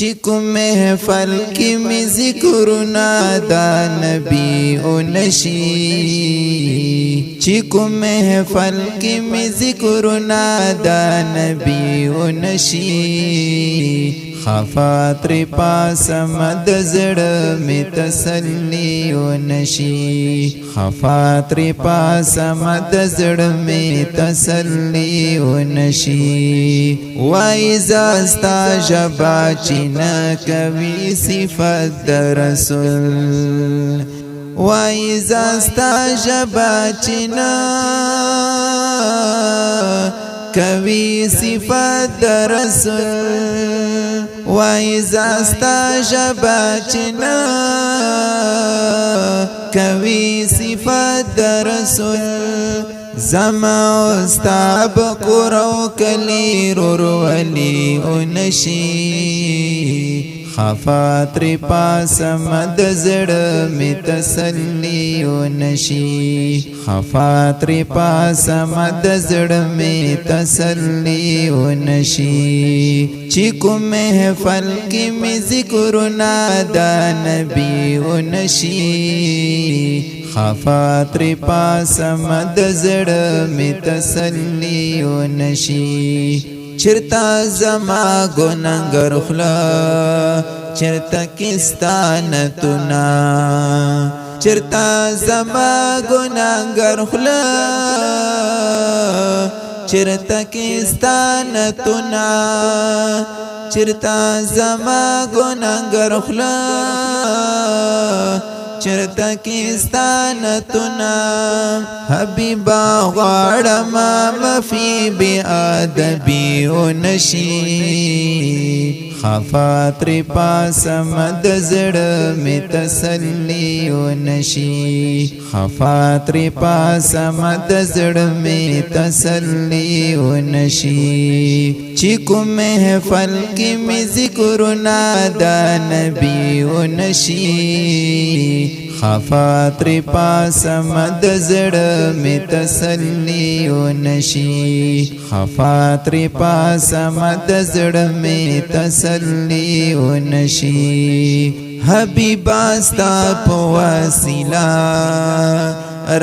چکو محفل کی می ذکرنا دا نبی او نشی چکو محفل کی می ذکرنا دا نبی او نشی خفاتر پاس مد زړه می تسلی او نشی خفاتر پاس مد زړه می تسلی او نشی وای زاستا جبا چینا کوي صفات در رسول وای زاستا جبا چینا کوي صفات در رسول وای زاستا جبا چینا کوي صفات در رسول زما استاب قرو کلی رو ولی او نشی خفاتر پاس مد زړه می تسلی او نشی خفاتر پاس مد زړه می تسلی او نشی چکو محفل کی می ذکرنا دا نبی او نشی خفاتر پاس مد زړه می تسلی او نشی چرتا زما گناهګر خلا چرتا کستانتنا چرتا زما گناهګر خلا چرتا کستانتنا چرتا زما گناهګر خلا چرتا کستانتنا حبیبا غاړم مفی بی ادبی او نشی خفاتر پاس مد زړه می تسلی او نشی خفاتر پاس مد زړه می تسلی او نشی چکو محفل کی می ذکرنا دا نبی او نشی خفاتر پاس مد زړه می تسلی او نشی خفاتر پاس مد زړه می تسلی او نشی حبیبا ستا په وسیله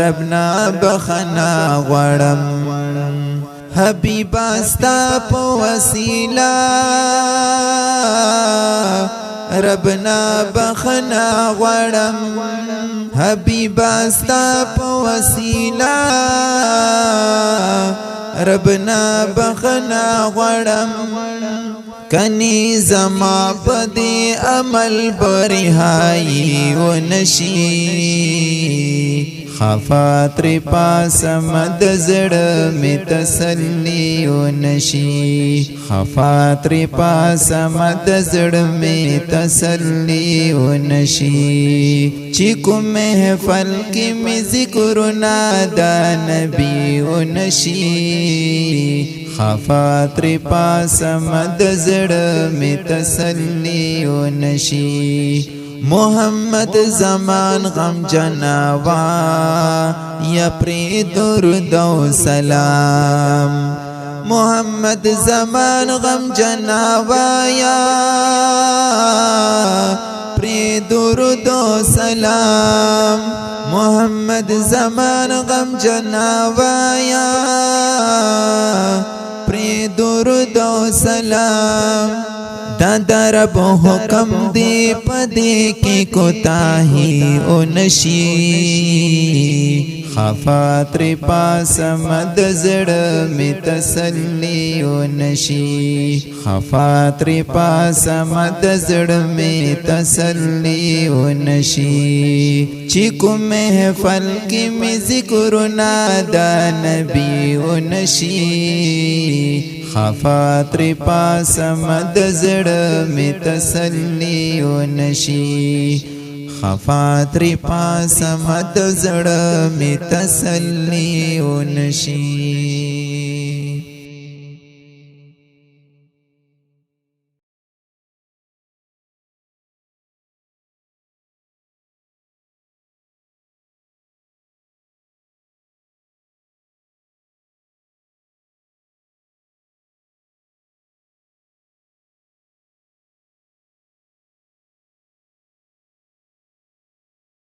ربنا بخنا غړم حبیبا ستا په وسیله ربنا بخنا غړم حبیبا ستا په وسیله ربنا بخنا غړم کنی زما پدی عمل برهایی و نشی خفاتر پاس مد زړه می تسلی او نشی خفاتر پاس مد زړه می تسلی او نشی چکو محفل کی می ذکرنا دا نبی او نشی خفاتر پاس مد زړه می تسلی او نشی محمد زمان غم جناوا یا پری درود و سلام محمد زمان غم جناوا یا پری درود و سلام محمد زمان غم جناوا یا پری درود و سلام دا رب حکم دی پدی کی کوتاہی او نشی خفاتر پاس مد زړه می تسلی او نشی خفاتر پاس مد زړه می تسلی او نشی چکو محفل کی می ذکرنا دا نبی او نشی خفاتر پاس مد زړه می تسلی او نشی خفاتر پاس مد زړه می تسلی او نشی